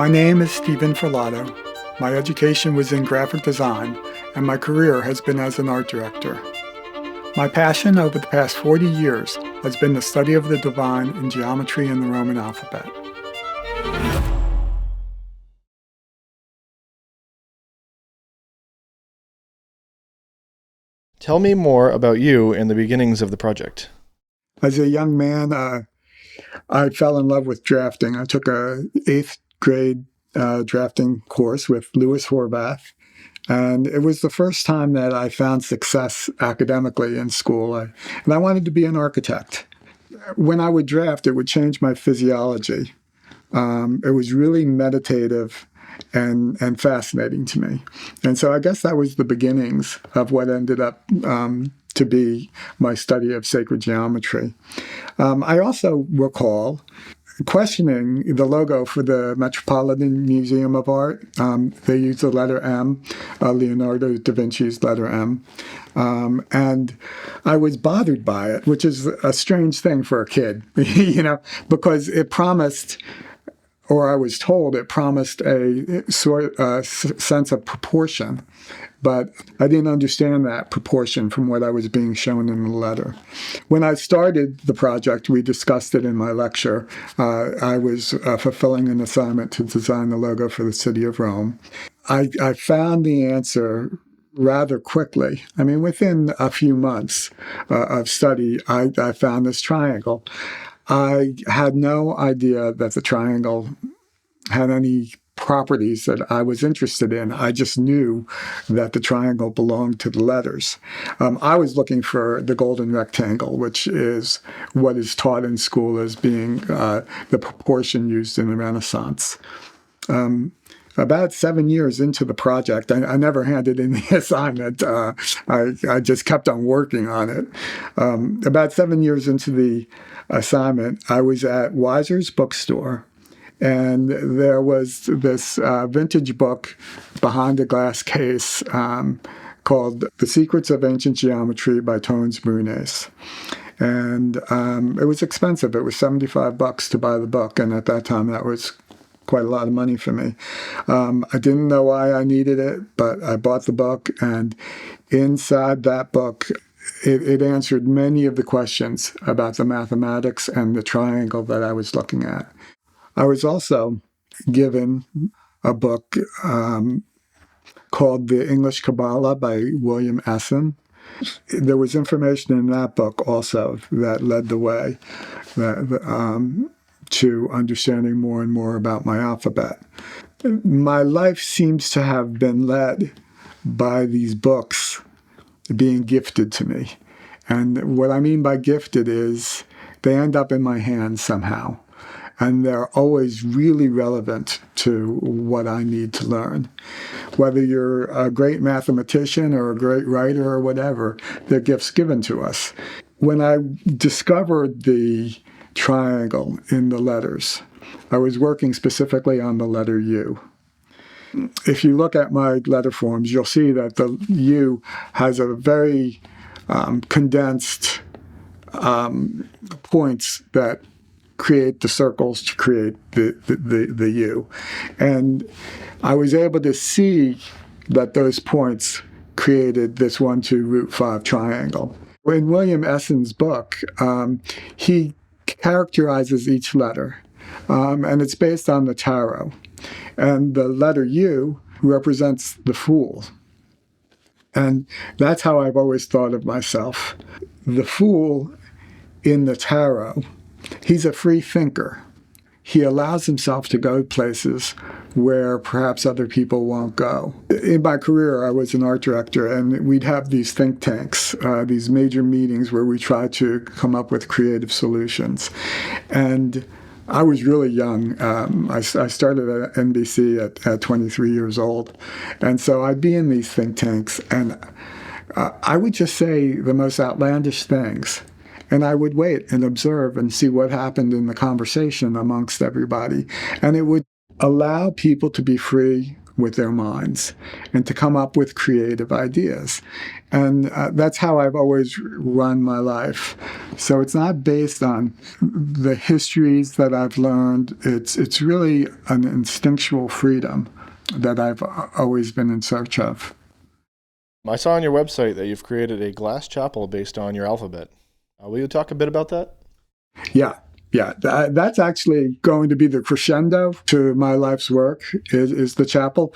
My name is Stephen Ferlauto. My education was in graphic design, and my career has been as an art director. My passion over the past 40 years has been the study of the divine in geometry and the Roman alphabet. Tell me more about you and the beginnings of the project. As a young man, I fell in love with drafting. I took a 8th grade drafting course with Louis Horvath, and it was the first time that I found success academically in school. And I wanted to be an architect. When I would draft, it would change my physiology. It was really meditative and fascinating to me. And so I guess that was the beginnings of what ended up to be my study of sacred geometry. I also recall questioning the logo for the Metropolitan Museum of Art. They used the letter M, Leonardo da Vinci's letter M. And I was bothered by it, which is a strange thing for a kid, because it promised, or I was told it promised a sense of proportion. But I didn't understand that proportion from what I was being shown in the letter. When I started the project, we discussed it in my lecture. I was fulfilling an assignment to design the logo for the city of Rome. I found the answer rather quickly. I mean, within a few months of study, I found this triangle. I had no idea that the triangle had any properties that I was interested in. I just knew that the triangle belonged to the letters. I was looking for the golden rectangle, which is what is taught in school as being the proportion used in the Renaissance. About 7 years into the project, I never handed in the assignment. I just kept on working on it. About 7 years into the assignment, I was at Weiser's bookstore, and there was this vintage book behind a glass case called The Secrets of Ancient Geometry by Brunes. And it was expensive. It was $75 to buy the book, and at that time that was quite a lot of money for me. I didn't know why I needed it, but I bought the book, and inside that book, it answered many of the questions about the mathematics and the triangle that I was looking at. I was also given a book called The English Kabbalah by William Essen. There was information in that book also that led the way to understanding more and more about my alphabet. My life seems to have been led by these books being gifted to me. And what I mean by gifted is they end up in my hands somehow. And they're always really relevant to what I need to learn. Whether you're a great mathematician or a great writer or whatever, they're gifts given to us. When I discovered the triangle in the letters, I was working specifically on the letter U. If you look at my letter forms, you'll see that the U has a very condensed points that create the circles to create the U. And I was able to see that those points created this 1, 2, root 5 triangle. In William Essen's book, he characterizes each letter, and it's based on the tarot. And the letter U represents the fool. And that's how I've always thought of myself. The fool in the tarot, he's a free thinker. He allows himself to go places where perhaps other people won't go. In my career, I was an art director, and we'd have these think tanks, these major meetings where we try to come up with creative solutions. And I was really young. I started at NBC at 23 years old. And so I'd be in these think tanks, and I would just say the most outlandish things. And I would wait and observe and see what happened in the conversation amongst everybody. And it would allow people to be free with their minds and to come up with creative ideas. And that's how I've always run my life. So it's not based on the histories that I've learned. It's really an instinctual freedom that I've always been in search of. I saw on your website that you've created a glass chapel based on your alphabet. Will you talk a bit about that? Yeah. That's actually going to be the crescendo to my life's work is the chapel.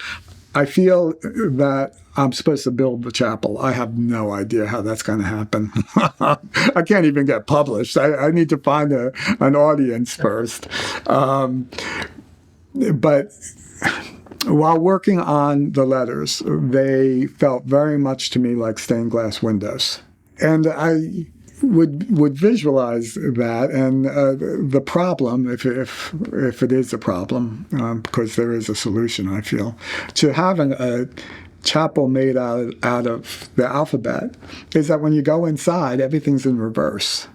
I feel that I'm supposed to build the chapel. I have no idea how that's going to happen. I can't even get published. I need to find an audience first. But while working on the letters, they felt very much to me like stained glass windows. And I would visualize that, and the problem, if it is a problem, because there is a solution, I feel, to having a chapel made out of the alphabet, is that when you go inside, everything's in reverse.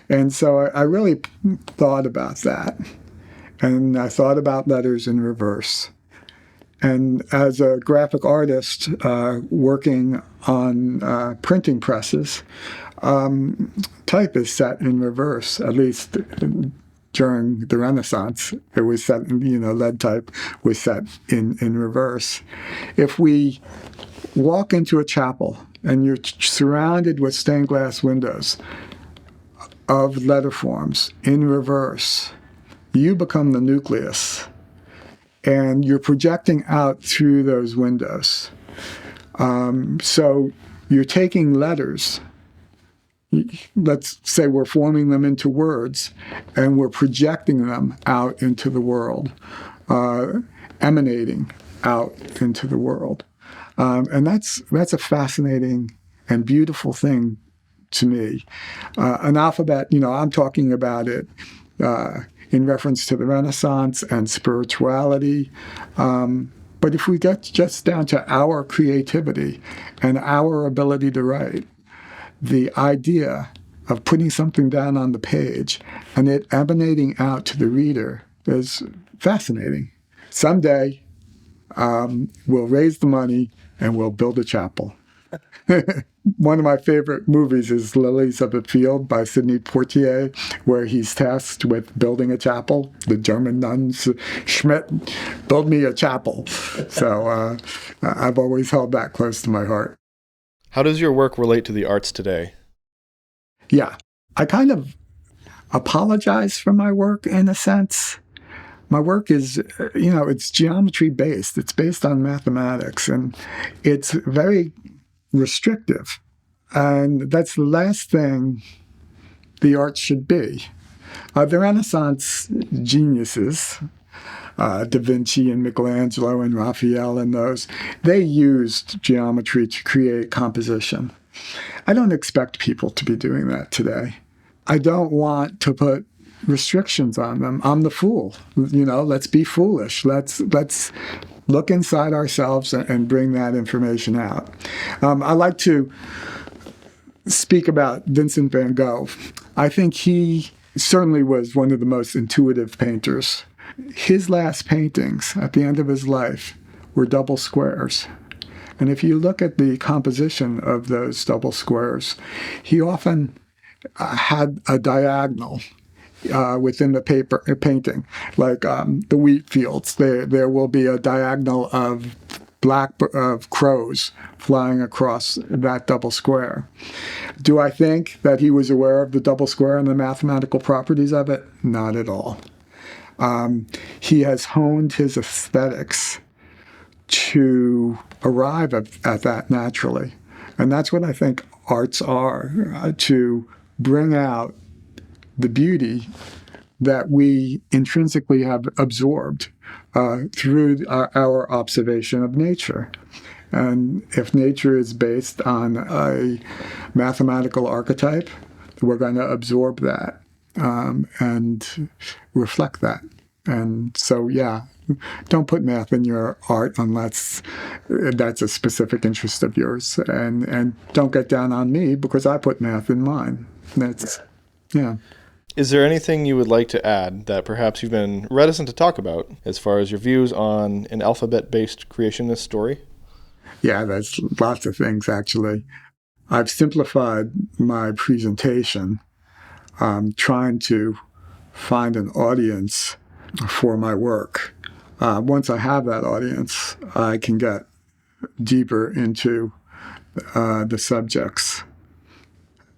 And so I really thought about that, and I thought about letters in reverse. And as a graphic artist working on printing presses, type is set in reverse, at least during the Renaissance. It was set, lead type was set in reverse. If we walk into a chapel and you're surrounded with stained glass windows of letter forms in reverse, you become the nucleus. And you're projecting out through those windows. So you're taking letters, let's say we're forming them into words, and we're projecting them out into the world, emanating out into the world. And that's a fascinating and beautiful thing to me. An alphabet, I'm talking about it in reference to the Renaissance and spirituality. But if we get just down to our creativity and our ability to write, the idea of putting something down on the page and it emanating out to the reader is fascinating. Someday, we'll raise the money and we'll build a chapel. One of my favorite movies is Lilies of the Field by Sidney Poitier, where he's tasked with building a chapel. The German nuns, Schmidt, build me a chapel. So I've always held that close to my heart. How does your work relate to the arts today? Yeah, I kind of apologize for my work in a sense. My work is, it's geometry based. It's based on mathematics, and it's very restrictive. And that's the last thing the arts should be. The Renaissance geniuses, DaVinci and Michelangelo and Raphael and those, they used geometry to create composition. I don't expect people to be doing that today. I don't want to put restrictions on them. I'm the fool. Let's be foolish. Let's look inside ourselves and bring that information out. I like to speak about Vincent van Gogh. I think he certainly was one of the most intuitive painters. His last paintings at the end of his life were double squares. And if you look at the composition of those double squares, he often had a diagonal within the painting, like the wheat fields. There will be a diagonal of crows flying across that double square. Do I think that he was aware of the double square and the mathematical properties of it? Not at all. He has honed his aesthetics to arrive at that naturally. And that's what I think arts are, to bring out the beauty that we intrinsically have absorbed through our observation of nature. And if nature is based on a mathematical archetype, we're going to absorb that and reflect that. And so, don't put math in your art unless that's a specific interest of yours. And don't get down on me because I put math in mine. Is there anything you would like to add that perhaps you've been reticent to talk about as far as your views on an alphabet-based creationist story? Yeah, there's lots of things, actually. I've simplified my presentation, trying to find an audience for my work. Once I have that audience, I can get deeper into the subjects.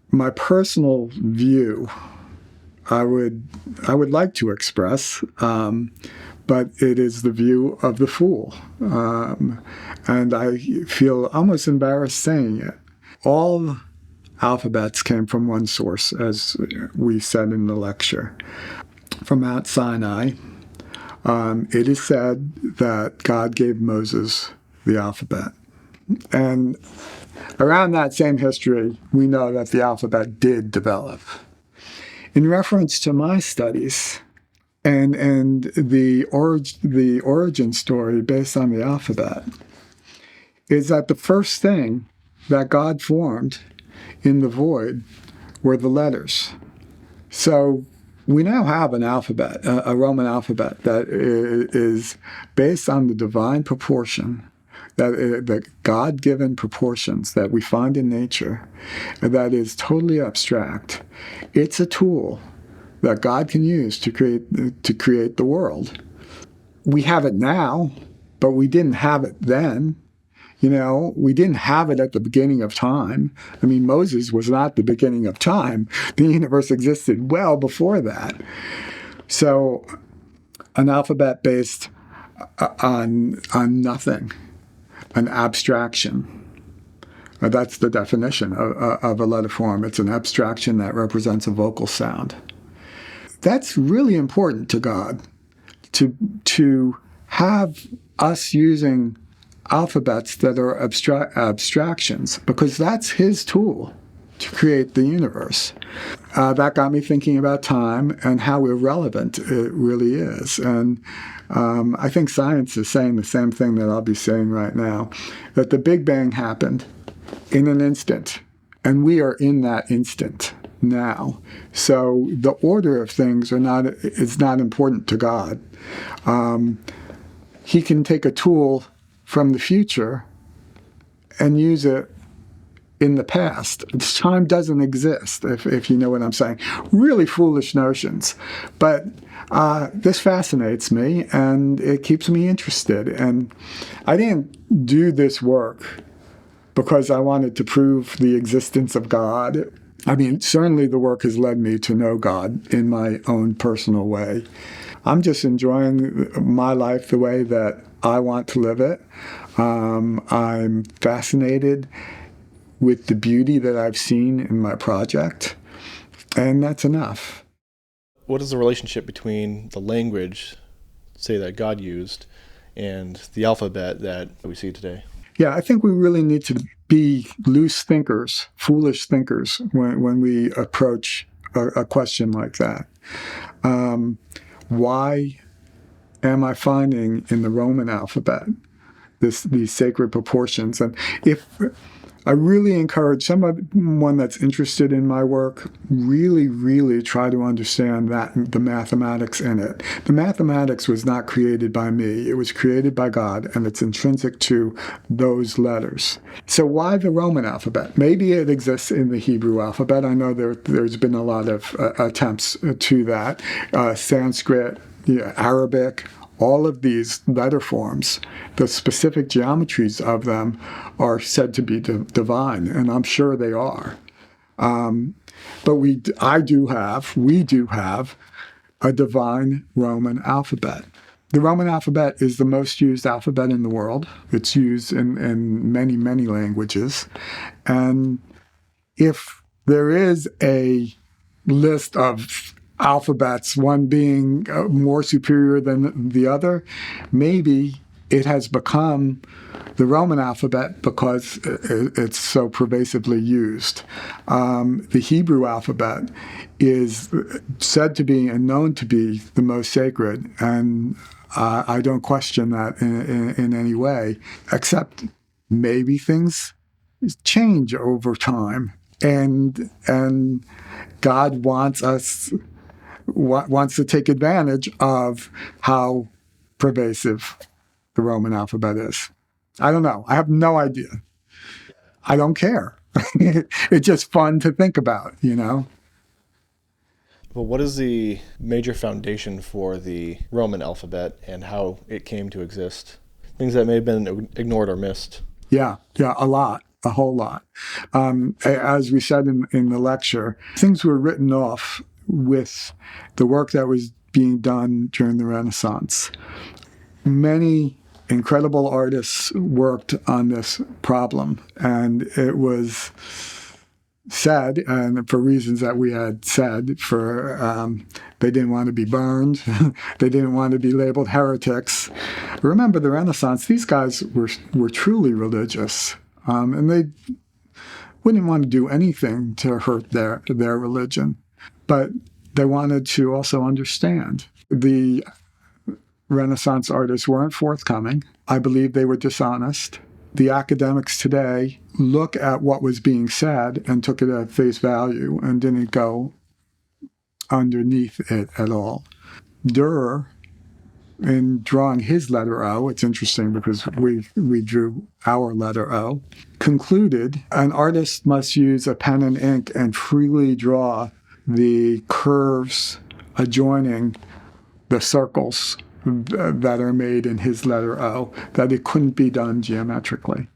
My personal view, I would like to express, but it is the view of the fool, and I feel almost embarrassed saying it. All alphabets came from one source, as we said in the lecture, from Mount Sinai. It is said that God gave Moses the alphabet. And around that same history, we know that the alphabet did develop. In reference to my studies and the origin story based on the alphabet, is that the first thing that God formed in the void were the letters. So we now have an alphabet, a Roman alphabet, that is based on the divine proportion, the God-given proportions that we find in nature, that is totally abstract. It's a tool that God can use to create the world. We have it now, but we didn't have it then. We didn't have it at the beginning of time. I mean, Moses was not the beginning of time. The universe existed well before that. So an alphabet based on nothing, an abstraction. That's the definition of a letterform. It's an abstraction that represents a vocal sound. That's really important to God, to have us using alphabets that are abstractions, because that's his tool to create the universe. That got me thinking about time and how irrelevant it really is. And I think science is saying the same thing that I'll be saying right now, that the Big Bang happened in an instant, and we are in that instant now. So the order of things is not important to God. He can take a tool from the future and use it in the past. Time doesn't exist, if you know what I'm saying. Really foolish notions. But this fascinates me, and it keeps me interested. And I didn't do this work because I wanted to prove the existence of God. I mean, certainly the work has led me to know God in my own personal way. I'm just enjoying my life the way that I want to live it. I'm fascinated with the beauty that I've seen in my project, and that's enough. What is the relationship between the language, say, that God used and the alphabet that we see today? Yeah, I think we really need to be loose thinkers, foolish thinkers, when we approach a question like that. Why am I finding in the Roman alphabet these sacred proportions? And if I really encourage someone that's interested in my work, really, really try to understand the mathematics in it. The mathematics was not created by me. It was created by God, and it's intrinsic to those letters. So why the Roman alphabet? Maybe it exists in the Hebrew alphabet. I know there's been a lot of attempts to that. Sanskrit, Arabic, all of these letter forms, the specific geometries of them are said to be divine, and I'm sure they are. But we do have a divine Roman alphabet. The Roman alphabet is the most used alphabet in the world. It's used in many, many languages. And if there is a list of alphabets, one being more superior than the other, maybe it has become the Roman alphabet because it's so pervasively used. The Hebrew alphabet is said to be and known to be the most sacred, and I don't question that in any way, except maybe things change over time, and God wants us wants to take advantage of how pervasive the Roman alphabet is. I don't know. I have no idea. I don't care. It's just fun to think about, you know? Well, what is the major foundation for the Roman alphabet and how it came to exist? Things that may have been ignored or missed. Yeah, a lot, a whole lot. As we said in the lecture, things were written off with the work that was being done during the Renaissance. Many incredible artists worked on this problem, and it was said, and for reasons that we had said, they didn't want to be burned, they didn't want to be labeled heretics. Remember the Renaissance, these guys were truly religious, and they wouldn't want to do anything to hurt their religion, but they wanted to also understand. The Renaissance artists weren't forthcoming. I believe they were dishonest. The academics today look at what was being said and took it at face value and didn't go underneath it at all. Durer, in drawing his letter O, it's interesting because we drew our letter O, concluded an artist must use a pen and ink and freely draw the curves adjoining the circles that are made in his letter O, that it couldn't be done geometrically.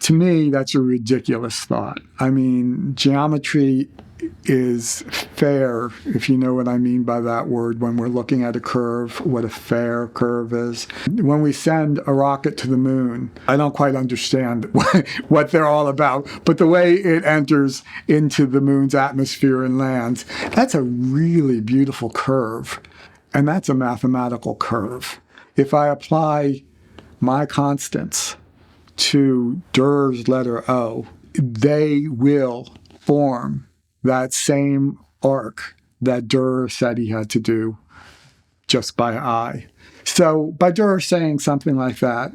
To me, that's a ridiculous thought. I mean, geometry is fair, if you know what I mean by that word, when we're looking at a curve, what a fair curve is. When we send a rocket to the moon, I don't quite understand what they're all about, but the way it enters into the moon's atmosphere and lands, that's a really beautiful curve. And that's a mathematical curve. If I apply my constants to Durer's letter O, they will form that same arc that Durer said he had to do just by eye. So by Durer saying something like that,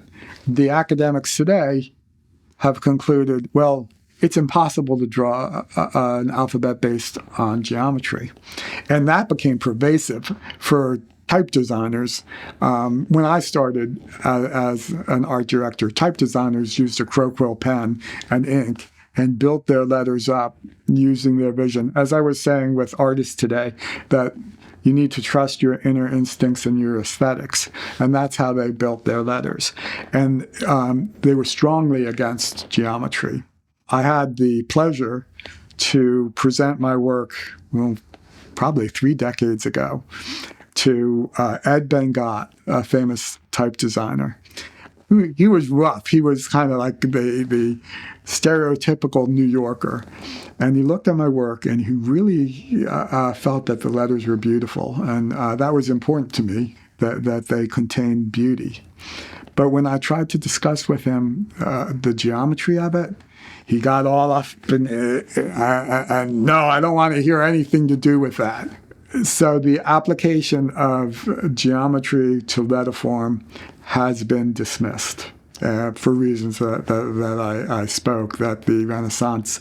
the academics today have concluded, well, it's impossible to draw an alphabet based on geometry. And that became pervasive for type designers. When I started as an art director, type designers used a Croquill pen and ink and built their letters up using their vision. As I was saying with artists today, that you need to trust your inner instincts and your aesthetics. And that's how they built their letters. And they were strongly against geometry. I had the pleasure to present my work, well, probably 3 decades ago, to Ed Ben-Gott, a famous type designer. He was rough. He was kind of like the stereotypical New Yorker. And he looked at my work, and he really felt that the letters were beautiful. And that was important to me, that they contained beauty. But when I tried to discuss with him the geometry of it, he got all up and no, I don't want to hear anything to do with that. So the application of geometry to letterform has been dismissed for reasons that I spoke, that the Renaissance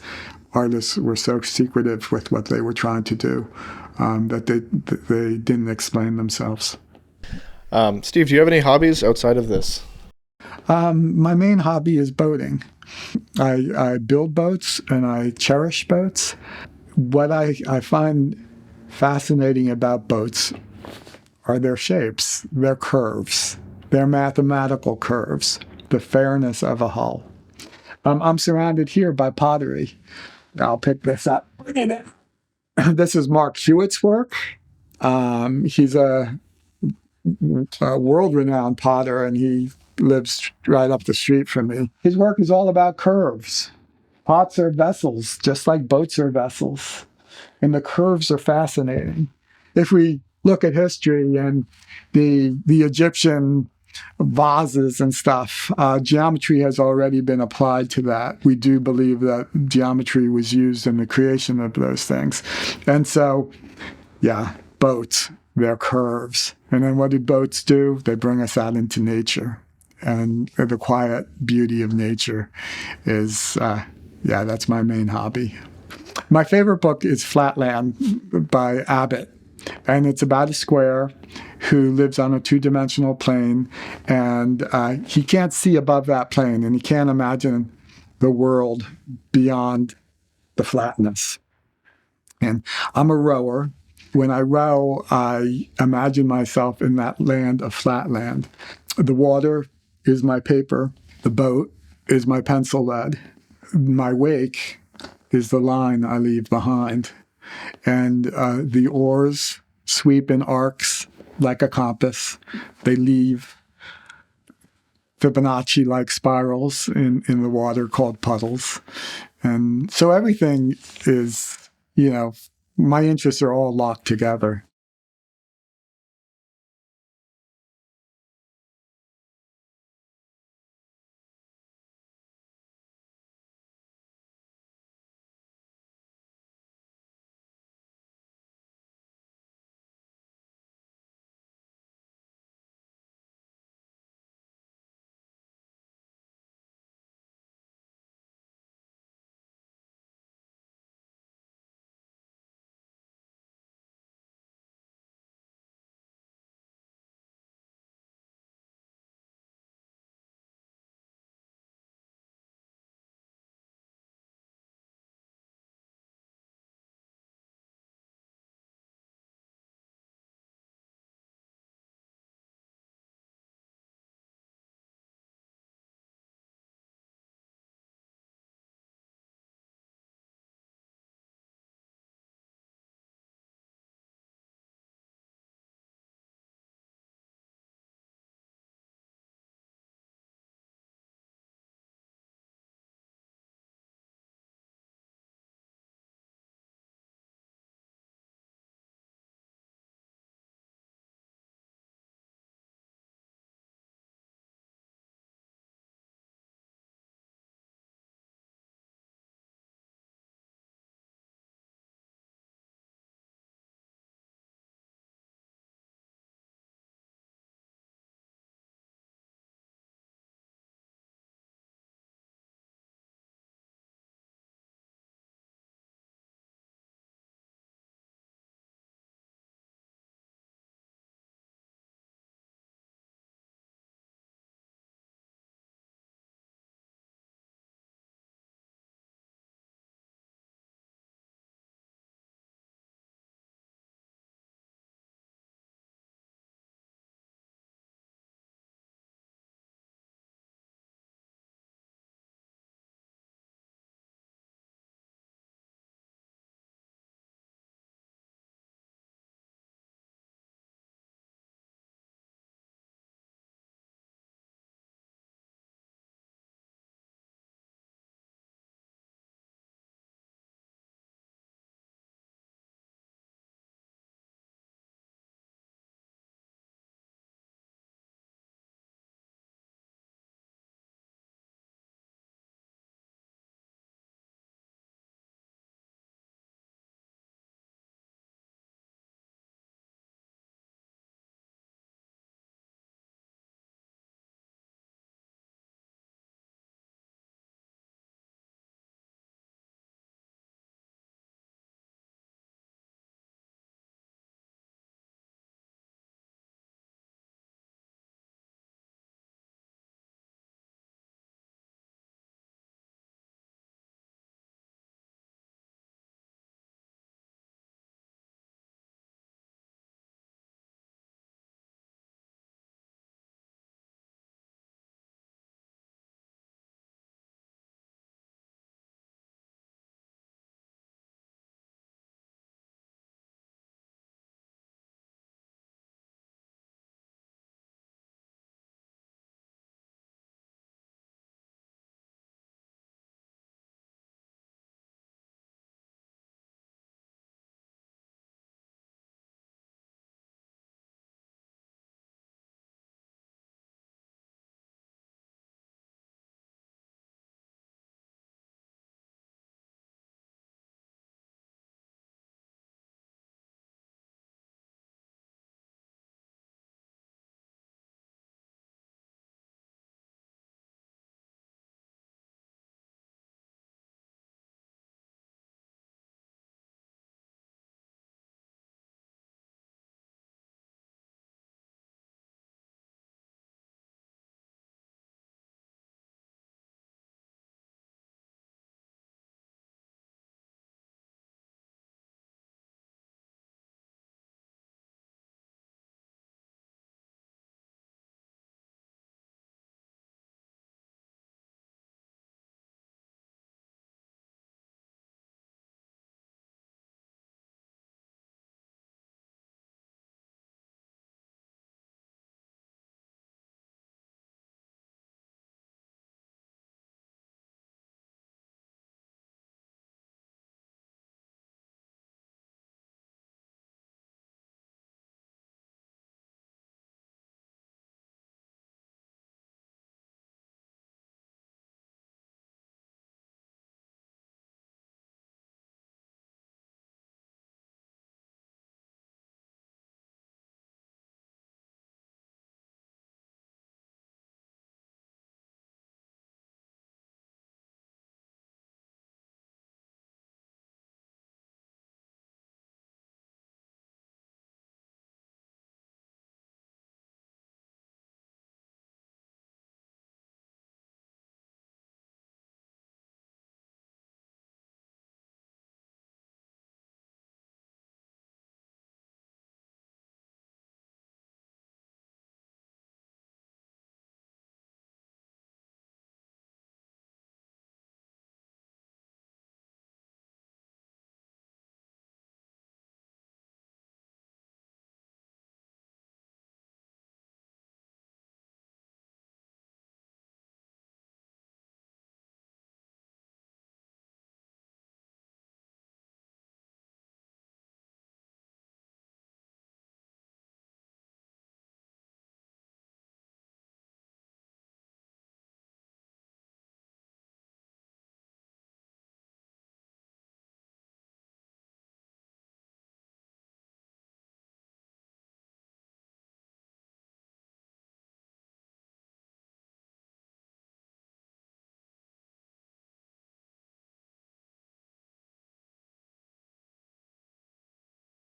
artists were so secretive with what they were trying to do that they didn't explain themselves. Steve, do you have any hobbies outside of this? My main hobby is boating. I build boats and I cherish boats. What I find fascinating about boats are their shapes, their curves, their mathematical curves, the fairness of a hull. I'm surrounded here by pottery. I'll pick this up. This is Mark Hewitt's work. He's a world-renowned potter, and he lives right up the street from me. His work is all about curves. Pots are vessels, just like boats are vessels. And the curves are fascinating. If we look at history and the Egyptian vases and stuff, geometry has already been applied to that. We do believe that geometry was used in the creation of those things. And so, yeah, boats, they're curves. And then what do boats do? They bring us out into nature. And the quiet beauty of nature is, that's my main hobby. My favorite book is Flatland by Abbott. And it's about a square who lives on a two-dimensional plane, and he can't see above that plane, and he can't imagine the world beyond the flatness. And I'm a rower. When I row, I imagine myself in that land of flatland. The water is my paper. The boat is my pencil lead. My wake is the line I leave behind. And the oars sweep in arcs like a compass. They leave Fibonacci-like spirals in the water called puddles. And so everything is, my interests are all locked together.